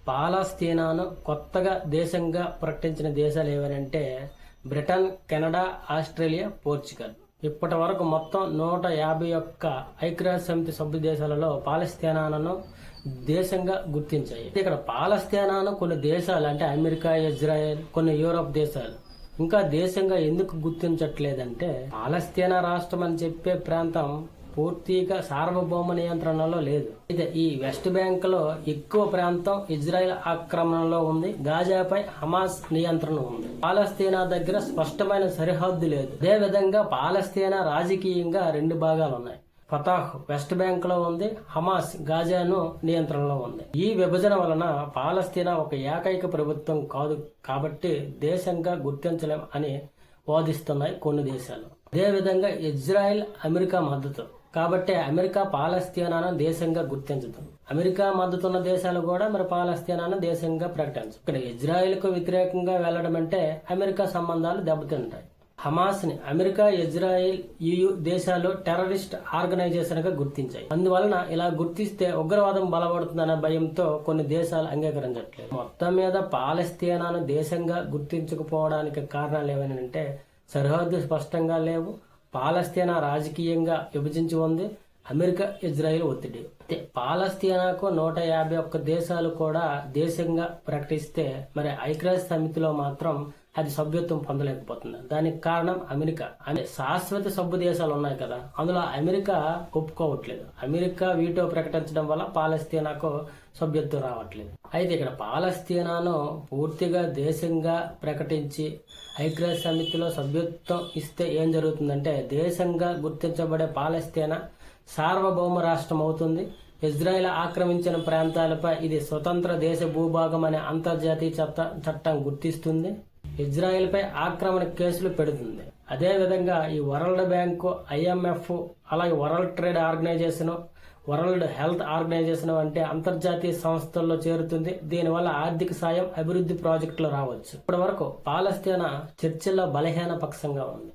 పాలస్తీనాను కొత్తగా దేశంగా ప్రకటించిన దేశాలు ఏవనంటే బ్రిటన్, కెనడా, ఆస్ట్రేలియా, పోర్చుగల్. ఇప్పటి వరకు మొత్తం 151 ఐక్యరాజ్య సమితి సభ్య దేశాలలో పాలస్తీనాను దేశంగా గుర్తించాయి. ఇక్కడ పాలస్తీనాను కొన్ని దేశాలు అంటే అమెరికా, ఇజ్రాయెల్, కొన్ని యూరోప్ దేశాలు ఇంకా దేశంగా ఎందుకు గుర్తించట్లేదంటే పాలస్తీనా రాష్ట్రం అని చెప్పే ప్రాంతం పూర్తిగా సార్వభౌమ నియంత్రణలో లేదు. అయితే ఈ వెస్ట్ బ్యాంక్ లో ఎక్కువ ప్రాంతం ఇజ్రాయెల్ ఆక్రమణలో ఉంది. గాజాపై హమాస్ నియంత్రణ ఉంది. పాలస్తీనా దగ్గర స్పష్టమైన సరిహద్దు లేదు. అదే విధంగా పాలస్తీనా రాజకీయంగా 2 భాగాలు ఉన్నాయి. ఫతాహ్ వెస్ట్ బ్యాంక్ లో ఉంది, హమాస్ గాజాను నియంత్రణలో ఉంది. ఈ విభజన వలన పాలస్తీనా ఒక ఏకైక ప్రభుత్వం కాదు కాబట్టి దేశంగా గుర్తించలేం అని వాదిస్తున్నాయి కొన్ని దేశాలు. అదేవిధంగా ఇజ్రాయెల్, అమెరికా మద్దతు కాబట్టి అమెరికా పాలస్తీనాను దేశంగా గుర్తించదు. అమెరికా మద్దతున్న దేశాలు కూడా మరి పాలస్తీనాను దేశంగా ప్రకటించు. ఇక్కడ ఇజ్రాయెల్ కు వ్యతిరేకంగా వెళ్లడం అంటే అమెరికా సంబంధాలు దెబ్బతింటాయి. హమాస్ ని అమెరికా, ఇజ్రాయెల్, EU దేశాలు టెర్రరిస్ట్ ఆర్గనైజేషన్ గా గుర్తించాయి. అందువలన ఇలా గుర్తిస్తే ఉగ్రవాదం బలపడుతుందనే భయంతో కొన్ని దేశాలు అంగీకరించట్లేదు. మొత్తం మీద పాలస్తీనాను దేశంగా గుర్తించకపోవడానికి కారణాలు ఏమనంటే సరిహద్దు స్పష్టంగా లేవు, పాలస్తీనా రాజకీయంగా విభజించి ఉంది, అమెరికా, ఇజ్రాయెల్ ఒత్తిడి. పాలస్తీనాకు 151 దేశాలు కూడా దేశంగా ప్రకటిస్తే మరి ఐక్యరాజ్య సమితిలో మాత్రం అది సభ్యత్వం పొందలేకపోతుంది. దానికి కారణం అమెరికా. శాశ్వత సభ్య దేశాలు ఉన్నాయి కదా, అందులో అమెరికా ఒప్పుకోవట్లేదు. అమెరికా వీటో ప్రకటించడం వల్ల పాలస్తీనాకు సభ్యత్వం రావట్లేదు. అయితే ఇక్కడ పాలస్తీనాను పూర్తిగా దేశంగా ప్రకటించి ఐక్యరాజ్య సమితిలో సభ్యత్వం ఇస్తే ఏం జరుగుతుందంటే దేశంగా గుర్తించబడే పాలస్తీనా సార్వభౌమ రాష్ట్రం అవుతుంది. ఇజ్రాయెల్ ఆక్రమించిన ప్రాంతాలపై ఇది స్వతంత్ర దేశ భూభాగం అనే అంతర్జాతీయ చట్టం గుర్తిస్తుంది. ఇజ్రాయెల్ పై ఆక్రమణ కేసులు పెడుతుంది. అదే విధంగా ఈ వరల్డ్ బ్యాంకు, IMF, అలాగే world trade organisation, world health organisation వంటి అంతర్జాతీయ సంస్థల్లో చేరుతుంది. దీనివల్ల ఆర్థిక సాయం, అభివృద్ధి ప్రాజెక్టులు రావచ్చు. ఇప్పటి వరకు పాలస్తీనా చర్చల్లో బలహీన పక్షంగా ఉంది.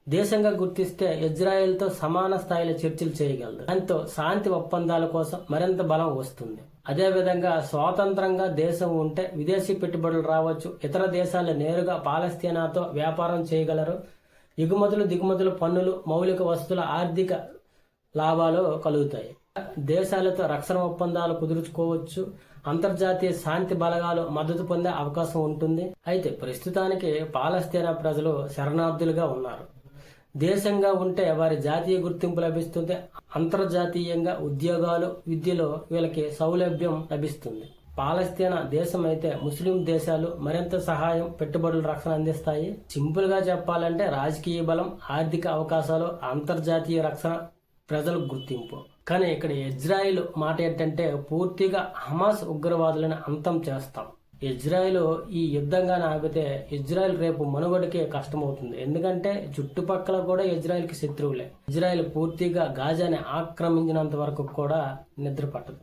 దేశంగా గుర్తిస్తే ఇజ్రాయెల్ తో సమాన స్థాయిలో చర్చలు చేయగలదు. దాంతో శాంతి ఒప్పందాల కోసం మరింత బలం వస్తుంది. అదే విధంగా స్వాతంత్రంగా దేశం ఉంటే విదేశీ పెట్టుబడులు రావచ్చు. ఇతర దేశాలు నేరుగా పాలస్తీనాతో వ్యాపారం చేయగలరు. ఎగుమతులు, దిగుమతులు, పన్నులు, మౌలిక వస్తువుల ఆర్థిక లాభాలు కలుగుతాయి. దేశాలతో రక్షణ ఒప్పందాలు కుదుర్చుకోవచ్చు. అంతర్జాతీయ శాంతి బలగాలు మద్దతు పొందే అవకాశం ఉంటుంది. అయితే ప్రస్తుతానికి పాలస్తీనా ప్రజలు శరణార్థులుగా ఉన్నారు. దేశంగా ఉంటే వారి జాతీయ గుర్తింపు లభిస్తుంది. అంతర్జాతీయంగా ఉద్యోగాలు, విద్యలో వీళ్ళకి సౌలభ్యం లభిస్తుంది. పాలస్తీనా దేశం అయితే ముస్లిం దేశాలు మరింత సహాయం, పెట్టుబడుల రక్షణ అందిస్తాయి. సింపుల్ గా చెప్పాలంటే రాజకీయ బలం, ఆర్థిక అవకాశాలు, అంతర్జాతీయ రక్షణ, ప్రజల గుర్తింపు. కానీ ఇక్కడ ఇజ్రాయెల్ మాట ఏంటంటే పూర్తిగా హమాస్ ఉగ్రవాదులను అంతం చేస్తాం. ఇజ్రాయెల్ ఈ యుద్ధంగా ఆగితే ఇజ్రాయెల్ రేపు మనుగడకే కష్టమవుతుంది. ఎందుకంటే చుట్టుపక్కల కూడా ఇజ్రాయెల్ కి శత్రువులే. ఇజ్రాయెల్ పూర్తిగా గాజాని ఆక్రమించినంత వరకు కూడా నిద్ర పట్టదు.